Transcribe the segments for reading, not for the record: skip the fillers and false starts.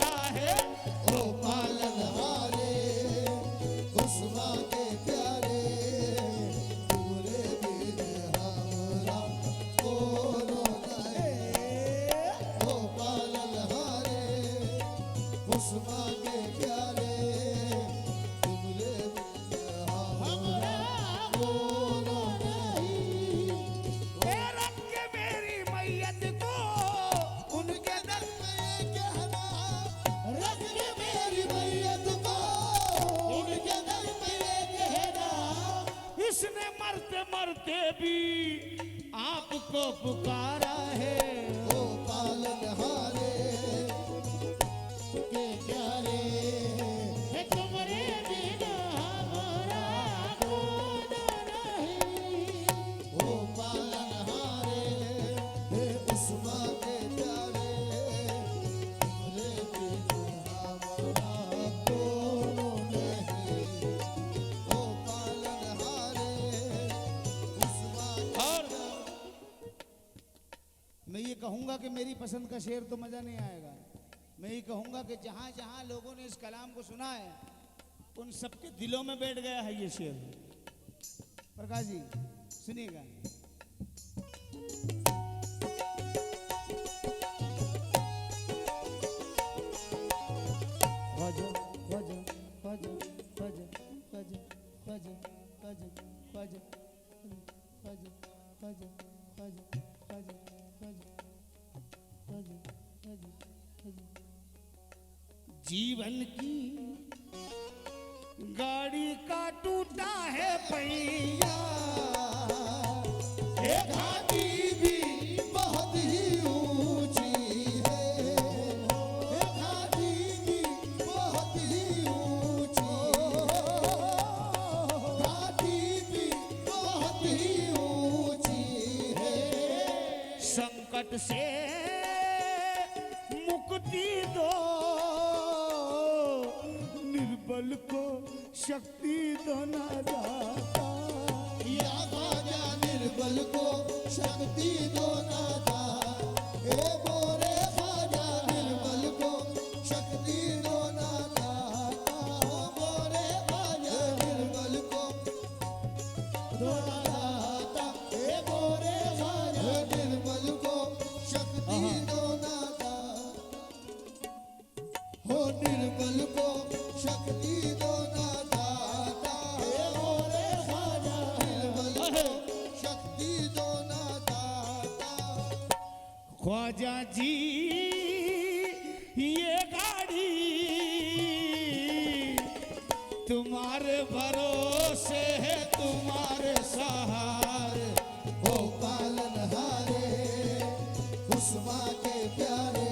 पुकारा है। ओ पालनहारे उस्मा के प्यारे, तुमरे बिन हमरा कोनो नहीं। ओ पालनहारे उस्मा के प्यारे, तुमरे बिन हमरा कोनो नहीं। रख के मेरी मैयत को उनके दर मैं कहना, रख के मेरी मैयत को उनके दर में कहना, इसने मरते मरते भी आपको पुकारा है। ओ पालनहारे के प्यारे, है तुम्हारे बिना हमारा कोनो नहीं। ओ पालनहारे हे उस्मा के प्यारे, तुमरे बिन हमरा कोनो नहीं। ओ पालनहारे उस्मा के और मैं ये कहूंगा कि मेरी पसंद का शेर तो मजा नहीं आएगा। मैं ये कहूंगा कि जहां जहां लोगों ने इस कलाम को सुना है उन सबके दिलों में बैठ गया है ये शेर। प्रकाश जी सुनिएगा। ख्वाजा ख्वाजा ख्वाजा ख्वाजा ख्वाजा ख्वाजा ख्वाजा ख्वाजा ख्वाजा ख्वाजा ख्वाजा ख्वाजा ख्वाजा ख्वाजा ख्वाजा। जीवन की गाड़ी का टूटा है पहिया, एक घाटी भी बहुत ही ऊंची है, एक घाटी भी बहुत ही ऊंची है, घाटी भी बहुत ही ऊंची है। संकट से मुक्ति दो, निर्बल को शक्ति दो ना दाता। या ख्वाजा निर्बल को शक्ति दो ना दाता, ए मोरे ख्वाजा निर्बल को शक्ति दो ना दाता, ओ मोरे ख्वाजा निर्बल को दो ना दाता, ए मोरे ख्वाजा निर्बल को शक्ति दो ना दाता, हो निर्बल को शक्ति दो ना दाता, ए मोरे ख्वाजा निर्बल को शक्ति दो ना दाता। ख्वाजा जी ये गाड़ी तुम्हारे भरोसे है, तुम्हारे सहारे। ओ पालनहारे उस्मा के प्यारे,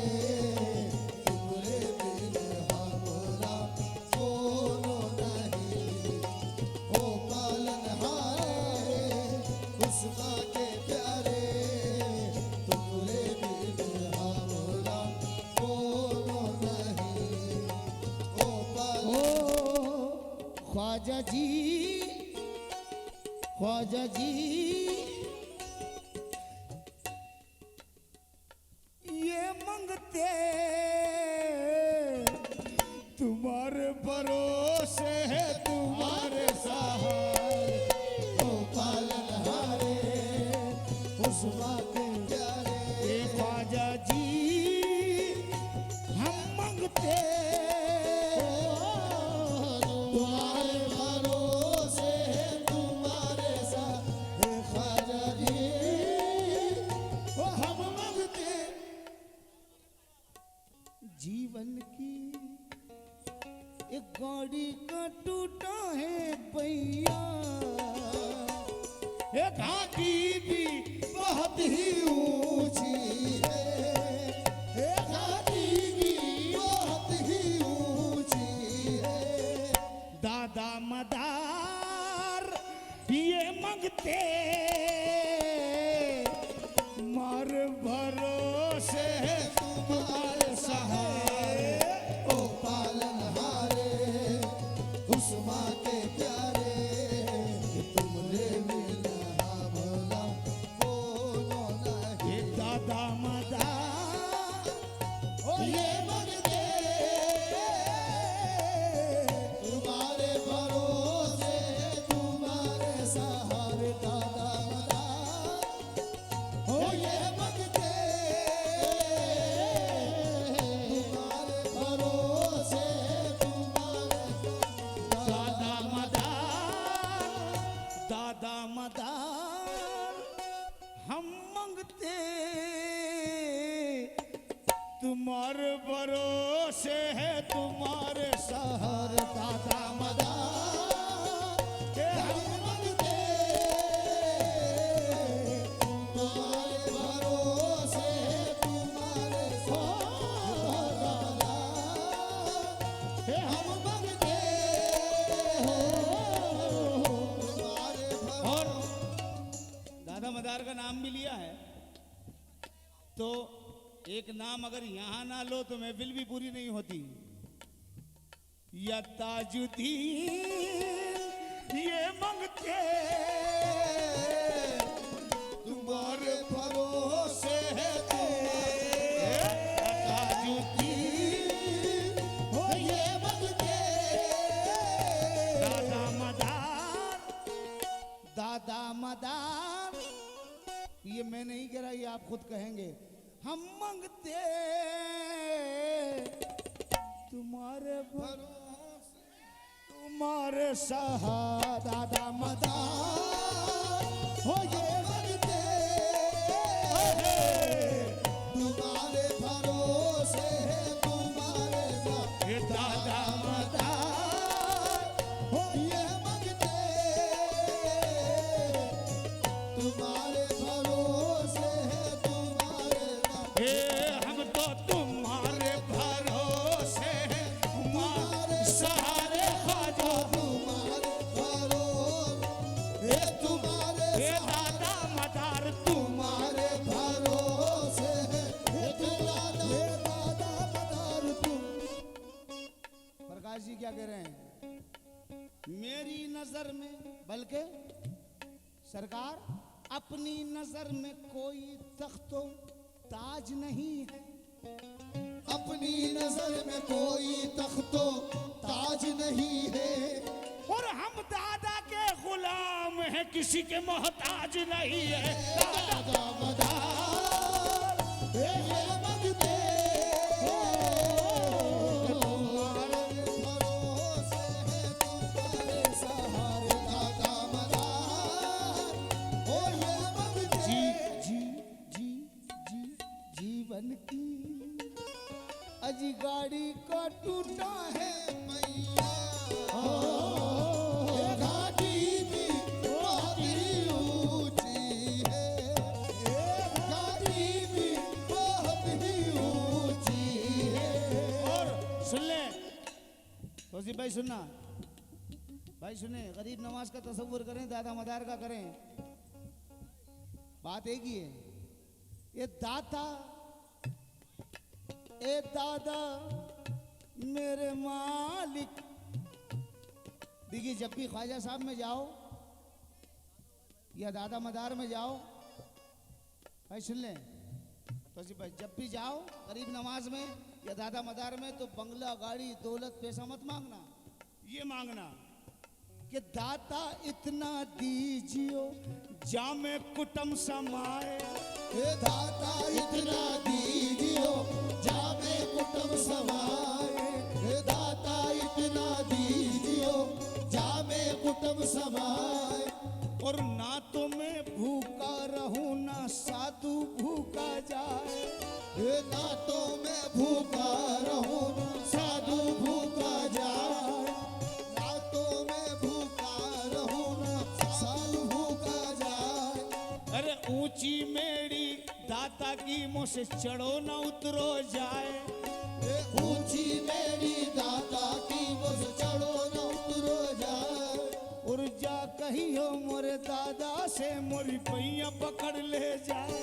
तुमरे बिन हमरा कोनो नहीं। ओ पालनहारे उस्मा के प्यारे, तुमरे बिन हमरा कोनो नहीं। ओ ख्वाजा जी ख्वाजा जी ये मंगते तुम्हारे भरोसे है, तुम्हारे सहारे। ओ पालनहारे उस्मा के प्यारे, ए ख्वाजा जी हम मंगते तुम्हारे भरोसे है, तुम्हारे साथ। हे ख्वाजा जी ओ हम मंगते, जीवन की एक गाड़ी का टूटा है पहिया, एक घाटी भी बहुत ही ऊंची है, हे घाटी भी बहुत ही ऊंची है। दादा मदार ये मंगते मार भरोसे है, तुम्हारे सहारे। ओ पालनहारे उस्मा के प्यारे, तुमरे बिन हमरा कोनो नहीं। ये दादा मदार ओ ये मंगते तुम्हारे सहारे दादा मदार के हम मांगते तुम्हारे भरोसे तुम्हारे सहारा हे हम मांगते हो तुम्हारे और दादा मदार का नाम भी लिया है तो एक नाम अगर यहां ना लो तो महफिल भी पूरी नहीं होती। या ताजुद्दीन ये मांगते तुम्हारे भरोसे है ताजुद्दीन हो ये मांगते दादा मदार दादा मदार ये मैं नहीं कह रहा, ये आप खुद कहेंगे। हम मांगते तुम्हारे भरोसे तुम्हारे सहारा दादा मदार हो ये मांगते तुम्हारे भरोसे है तुम्हारे ये दादा मदार हो ये मांगते तुम्हारे भरोसे है तुम्हारे हे हम तो तुम्हारे भरोसे हैं, तुम्हारे सहारे ख्वाजा तुम्हारे भरोसे हे तुम्हारे हे दादा मदार तुम तुम्हारे भरोसे है हे दादा मदार तुम। प्रकाश जी क्या कह रहे हैं? मेरी नजर में बल्कि सरकार अपनी नजर में कोई तख्तो ताज नहीं है। अपनी नजर में कोई तख्तो ताज नहीं है और हम दादा के गुलाम हैं, किसी के मोहताज नहीं है। दादा मदार हे ये मांगते तुम्हारे भरोसे है तुम्हारे सहारे दादा मदार हो ये मांगते जी जी जी जी जीवन की अजी गाड़ी का टूटा है मैया ये घाटी भी बहुत ही ऊंची है ये घाटी भी बहुत ही ऊंची है और सुन ले तौसीफ भाई, सुनना भाई, सुने गरीब नवाज का तसव्वुर करें, दादा मदार का करें, बात एक ही है। ये दाता ए दादा मेरे मालिक। देखिए जब भी ख्वाजा साहब में जाओ या दादा मदार में जाओ, भाई सुन लें तौसीफ भाई, जब भी जाओ गरीब नवाज में या दादा मदार में तो बंगला गाड़ी दौलत पैसा मत मांगना, ये मांगना कि दाता इतना दीजियो जामे कुटुम समाए। हे दाता इतना दीजियो जामे कुटुम समाए हे दाता इतना दीजियो जामे कुटुम समाए और ना तो मैं भूखा रहूं ना साधु भूखा जाए। हे ना तो मैं भूखा रहूं साधु भूखा जाए ना तो मैं भूखा रहूं ना साधु भूखा जाए। अरे ऊंची मेरी दाता की मुँह से चढ़ो ना उतरो जाए। हे ऊंची मेरी दाता की मुझ चढ़ो न उतरो जाए और जा कहियो मोरे दादा से मोरी पैया पकड़ ले जाए।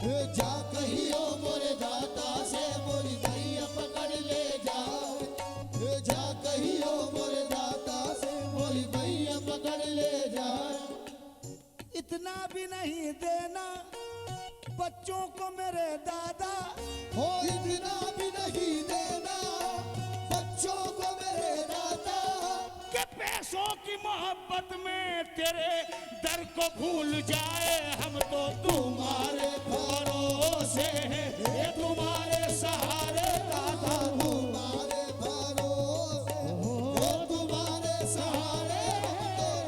हे जा कहियो मोरे दाता से मोरी भैया पकड़ ले जाए हे जा कहियो मोरे दाता से मोरी भैया पकड़ ले जाए। इतना भी नहीं देना बच्चों को मेरे दादा, हो इतना भी नहीं देना बच्चों को मेरे दाता के पैसों की मोहब्बत में तेरे दर को भूल जाए। हम तो तुम्हारे भरोसे हैं, ये तुम्हारे सहारे दादा। तुम्हारे भरोसे हो तुम्हारे सहारे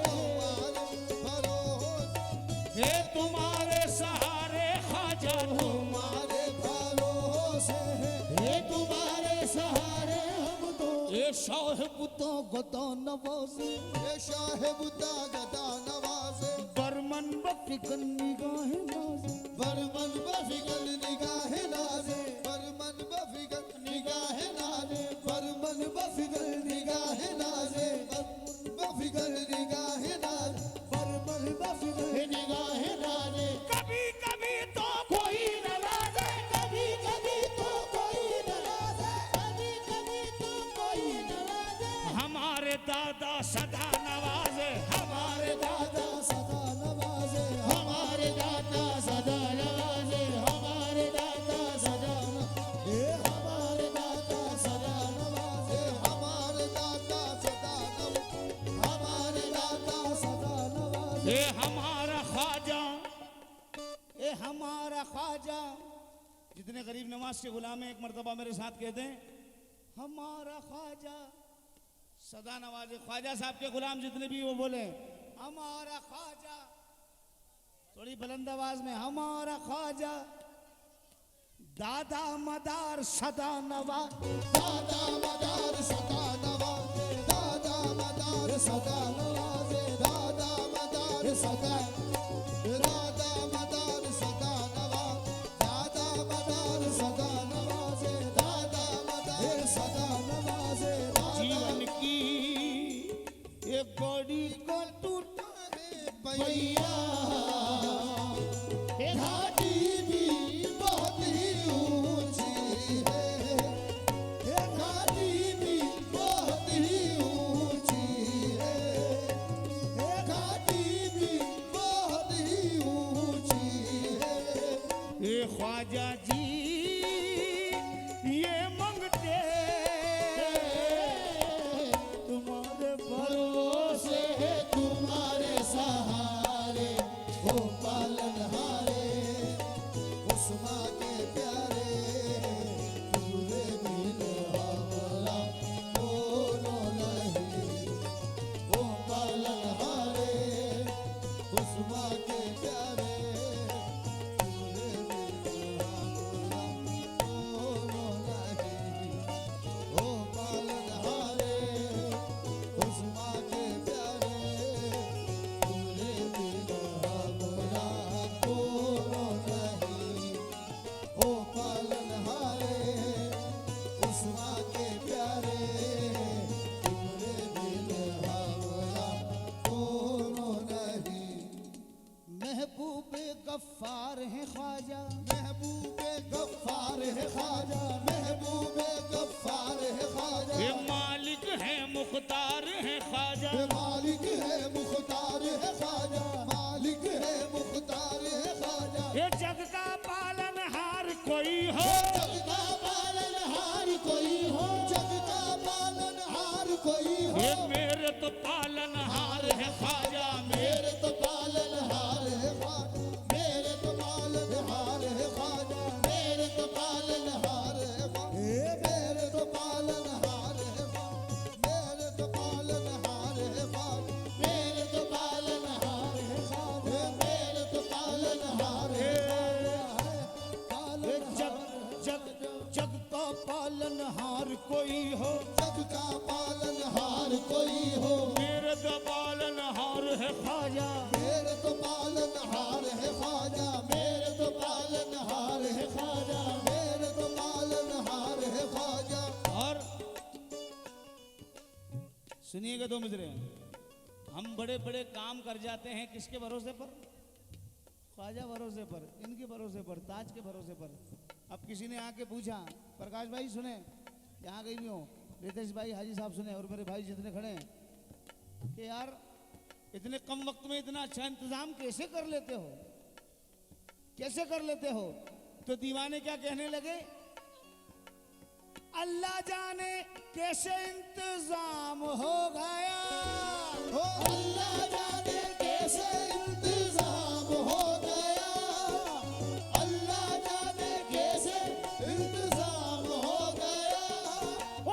तुम्हारे भरोसे ये तुम्हारे सहारे ख्वाजा तुम्हारे भरोसे है हे तुम्हारे सहारे हम तो ए साहिब तो गदा नवाजे ये साहिब दा गदा नवाजे बरमन बफिकन निगाह नाज़े बरमन बफिगल निगाह नाज़े बरमन बफिगल निगाह नाज़े बरमन बफिगल निगाह नाज़े बफिगल निगाह नाज़े बरमन बफिगल निगाह नाज़े कभी कभी तो कोई नवाजे कभी कभी तो कोई नवाजे कभी कभी तो कोई नवाजे हमारे दादा सदा नवाजे हमारे दादा सदा नवाजे हमारे दादा सदा नवाजे हमारे दादा सदा ए हमारे दादा सदा नवाजे हमारे दादा सदा हमारे दादा सदा नवाजे ए हमारा ख्वाजा ए हमारा ख्वाजा जितने गरीब नवाज के गुलाम हैं एक मर्तबा मेरे साथ कहते हैं हमारा ख्वाजा सदा नवाजे ख्वाजा साहब के गुलाम जितने भी वो बोले हमारा ख्वाजा थोड़ी बुलंद आवाज में हमारा ख्वाजा दादा मदार सदा नवाज दादा मदार सदा नवाजे दादा मदार सदा नवाजे दादा मदार सदा दादा मदार सदा नवाजे दादा मदार सदा नवाजे दादा मदार सदा नवाजे जीवन की एक कौड़ी को टूटा भैया घाटी भी बहुत ही ऊंची है ये घाटी भी बहुत ही ऊंची है ये घाटी भी बहुत ही ऊंची है ये ख्वाजा जी ये मंगते तुम्हारे भरोसे है तुम्हारे सहारे हो पालनहारे उस माँ के प्यारे पूरे बिन हमारा दोनों नहीं हो पालनहारे उस माँ के प्यारे पूरे बिन हमारा दोनों नहीं हो पालनहारे उस माँ के प्यारे पूरे बिन हमारा दोनों नहीं हो पालनहारे उस माँ के प्यारे पूरे बिन हमारा दोनों नहीं महबूब गफ्फार हैं ख्वाजा महबूबे गफ्फार है ख्वाजा महबूबे गफ्फार है ख्वाजा ये मालिक हैं मुख्तार हैं ख्वाजा ये मालिक है मुख्तार है ख्वाजा मालिक है मुख्तार है ख्वाजा ये जग का पालनहार कोई हो जग का पालनहार कोई हो जग का पालनहार कोई हो ये मेरे तो पालनहार है ख्वाजा मेरे तो पालनहार है ख्वाजा मेरे तो पालनहार है ख्वाजा मेरे तो पालनहार है ख्वाजा मेरे तो पालनहार है ख्वाजा मेरे तो पालनहार है ख्वाजा मेरे तो पालनहार है ख्वाजा मेरे तो पालनहार है ये जग जग जग का पालनहार कोई हो जग का पालनहार कोई हो मेरे तो पालनहार है ख्वाजा मेरे तो पालनहार है ख्वाजा मेरे तो पालनहार है ख्वाजा मेरे तो पालनहार है ख्वाजा और सुनिएगा दो मिजरे हम बड़े बड़े काम कर जाते हैं किसके भरोसे पर ख्वाजा भरोसे पर इनके भरोसे पर ताज के भरोसे पर अब किसी ने आके पूछा प्रकाश भाई सुने यहाँ गई नहीं हो रितेश भाई हाजी साहब सुने और मेरे भाई जितने खड़े हैं कि यार इतने कम वक्त में इतना अच्छा इंतजाम कैसे कर लेते हो कैसे कर लेते हो तो दीवाने क्या कहने लगे अल्लाह जाने कैसे इंतजाम हो गया हो अल्लाह जाने कैसे इंतजाम हो गया अल्लाह जाने कैसे इंतजाम हो गया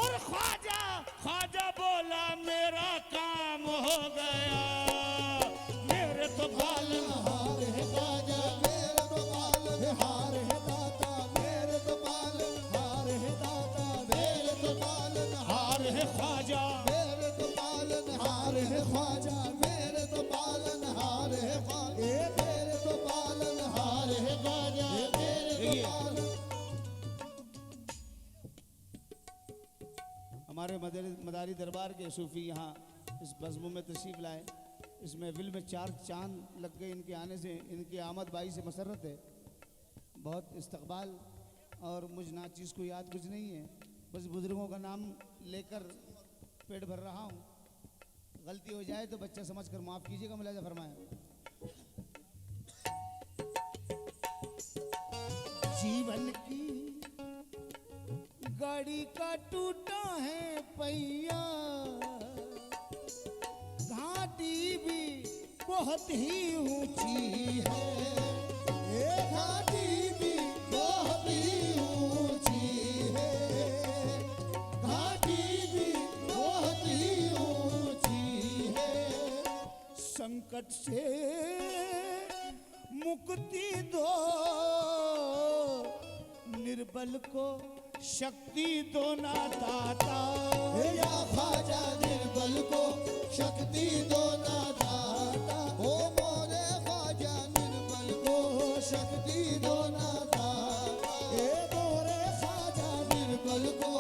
और ख्वाजा ख्वाजा बोला मेरा काम हो गया मेरे तो पालनहार है ख्वाजा मेरे तो पालनहार है दाता मेरे तो पालनहार है दाता मेरे तो पालनहार है ख्वाजा, मेरे तो पालनहार है ख्वाजा, मेरे तो पालनहार है ख्वाजा, मेरे तो पालनहार है ख्वाजा, मेरे तो पालन। हमारे मदारी दरबार के सूफी यहाँ इस बज़्म में तशरीफ़ लाए। इस महफिल में 4 चांद लग गए इनके आने से। इनकी आमद बाई से मसरत है, बहुत इस्तकबाल। और मुझ नाचीज़ को याद कुछ नहीं है, बस बुज़ुर्गों का नाम लेकर पेट भर रहा हूँ। गलती हो जाए तो बच्चा समझ कर माफ़ कीजिएगा, मुलाज़ा फरमाएं। जीवन की गाड़ी का टूटा है पहिया, घाटी भी बहुत ही ऊंची है, ये घाटी भी बहुत ही ऊंची है, घाटी भी बहुत ही ऊंची है। संकट से मुक्ति दो, निर्बल को शक्ति दो ना दाता। या ख्वाजा निर्बल को शक्ति दो ना दाता, ओ मोरे ख्वाजा निर्बल को शक्ति दो ना दाता, ए मोरे ख्वाजा निर्बल को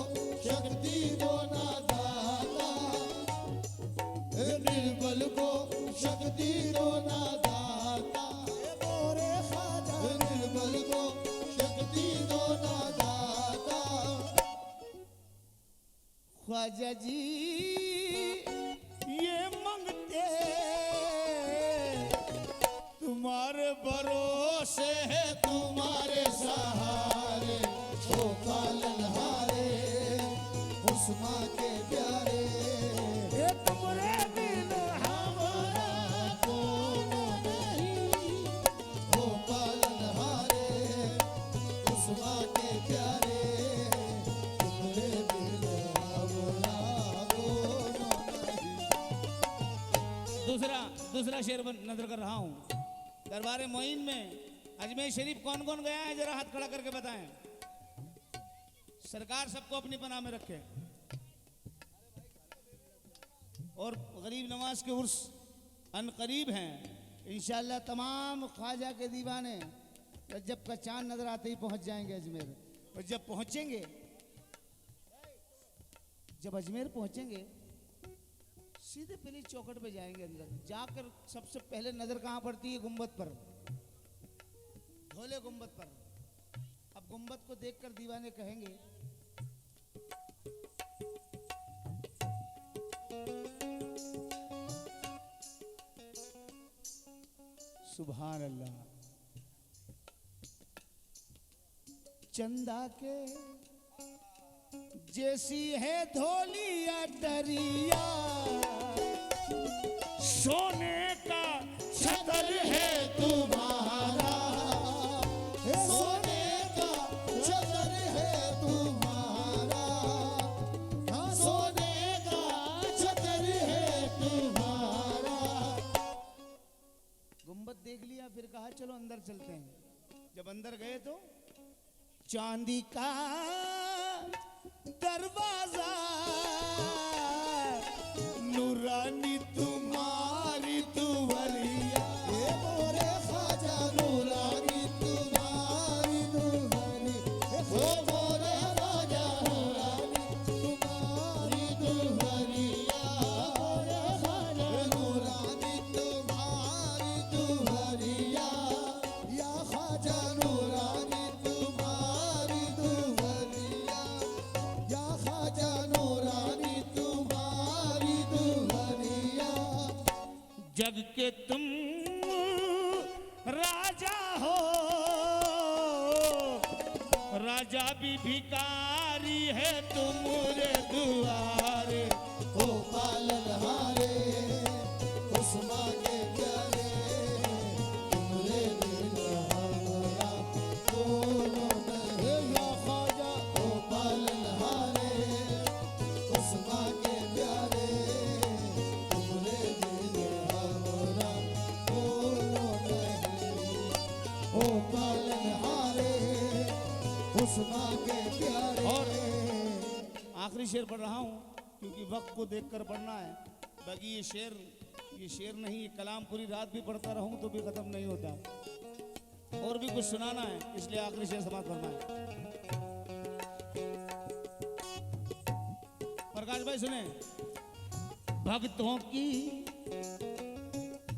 शक्ति दो ना दाता, ए निर्बल को शक्ति दो ना दाता, ए मोरे ख्वाजा निर्बल को शक्ति दो ना दाता। ख्वाजा जी ये मंगते तुम्हारे भरोसे है, तुम्हारे सहारे ओ पालनहारे, उस माँ के प्यारे, ये तुम्हारे बिन हमारा कौन नहीं, ओ पालनहारे, उस माँ के प्यारे, तुम्हारे बिन हमारा कौन नहीं। दूसरा शेर नजर कर रहा हूँ। दरबार मोइन में अजमेर शरीफ कौन कौन गया है, जरा हाथ खड़ा करके बताएं। सरकार सबको अपनी पनाह में रखे। और गरीब नवाज के उर्स अनकरीब हैं इंशाअल्लाह। तमाम ख्वाजा के दीवाने जब का चांद नजर आते ही पहुंच जाएंगे अजमेर। और जब पहुंचेंगे, जब अजमेर पहुंचेंगे सीधे पहले चौखट पे जाएंगे। अंदर जाकर सबसे पहले नजर कहाँ पड़ती है? गुंबद पर, धोले गुंबद पर। अब गुंबद को देखकर दीवाने कहेंगे सुभान अल्लाह। चंदा के जैसी है धोली अटरिया, सोने का छतर है तुम्हारा, सोने का छतर है तुम्हारा, हाँ सोने का छतर है तुम्हारा। गुंबद देख लिया, फिर कहा चलो अंदर चलते हैं। जब अंदर गए तो चांदी का दरवाजा, नूरानी तुम्हारी दुवरिया, ये मोरे ख्वाजा नूरानी तुम्हारी दुल्हनी, ओ मोरे ख्वाजा नूरानी तुम्हारी दुल्हनिया, मोरे ख्वाजा नूरानी तुम्हारी दुल्हनिया, या ख्वाजा नूरानी तुम्हारी दुल्हनिया, या ख्वाजा नूरानी तुम्हारी दुल्हनिया। जग के तुम राजा हो, राजा भी भिखारी है तुम्हारे दुआरे। ओ पालनहारे, उस माँ के प्यारे, तुमरे बिन हमारा कौन नहीं, या ख्वाजा। ओ पालनहारे, उस माँ के प्यारे, तुमरे बिन हमारा कौन नहीं, ओ पालनहारे, उस माँ के प्यारे। और आखिरी शेर पढ़ रहा हूँ। क्योंकि वक्त को देखकर पढ़ना है। बाकी ये शेर नहीं, ये कलाम पूरी रात भी पढ़ता रहूं तो भी खत्म नहीं होता। और भी कुछ सुनाना है, इसलिए आखिरी शेर समाप्त फरमाएं। प्रकाश भाई सुने। भक्तों की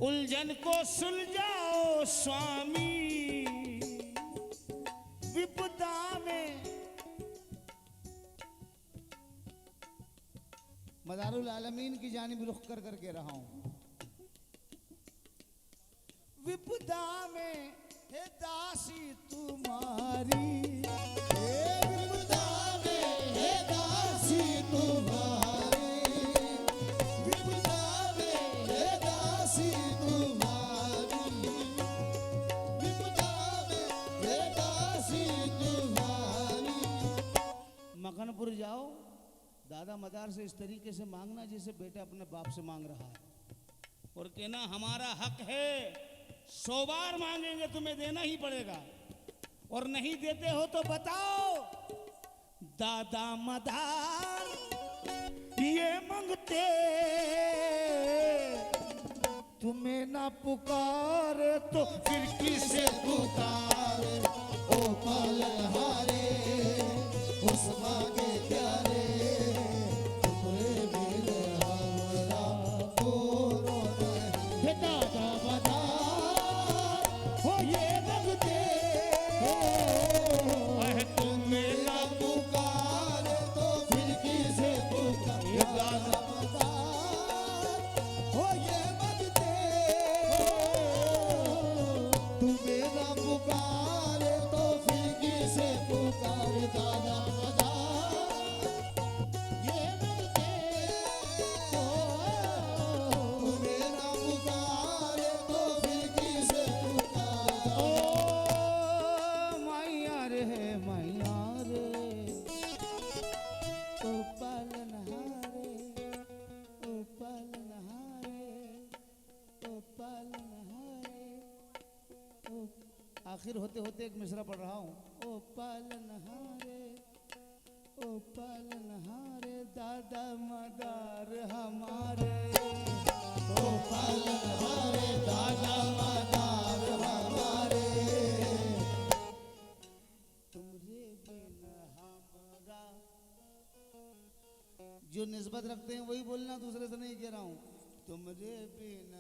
उलझन को सुलझाओ स्वामी, विपदा में। मदारुल आलमीन की जानिब रुख कर करके रहा हूं। विपदा में है दासी तुम्हारी, विपदा में है दासी तुम्हारी, विपदा में है दासी तुम्हारी, विपदा में है दासी तुम्हारी। मखनपुर जाओ, दादा मदार से इस तरीके से मांगना जैसे बेटा अपने बाप से मांग रहा है, और कहना हमारा हक है, 100 बार मांगेंगे तुम्हें देना ही पड़ेगा, और नहीं देते हो तो बताओ। दादा मदार ये मांगते, तुम्हें ना पुकारे तो फिर किसे पुकारे, ओ पालनहारे उस माँ के प्यारे, टुकड़े मिले हमरा को रोना है। दादा मदार हो ये भगते, तुम्हें ना पुकारे तो फिर किसे पुकारे। दादा मदार हो ये भगते, तुम्हें ना पुकारे तो फिर किसे पुकारे। दादा मदार ये भगते, तुम्हें ना पुकारे तो फिर किसे पुकारे। ओ मैया रे मैया रे, ओ पालनहारे, ओ पालनहारे, ओ पालनहारे, ओ। आखिर होते होते एक मिसरा पढ़ रहा हूँ। ओ पालनहारे, ओ पालनहारे, दादा मदार हमारे, ओ पालनहारे दादा मदार हमारे, तुमरे बिन हमारा। जो निस्बत रखते हैं वही बोलना, दूसरे से नहीं कह रहा हूँ। तुमरे बिन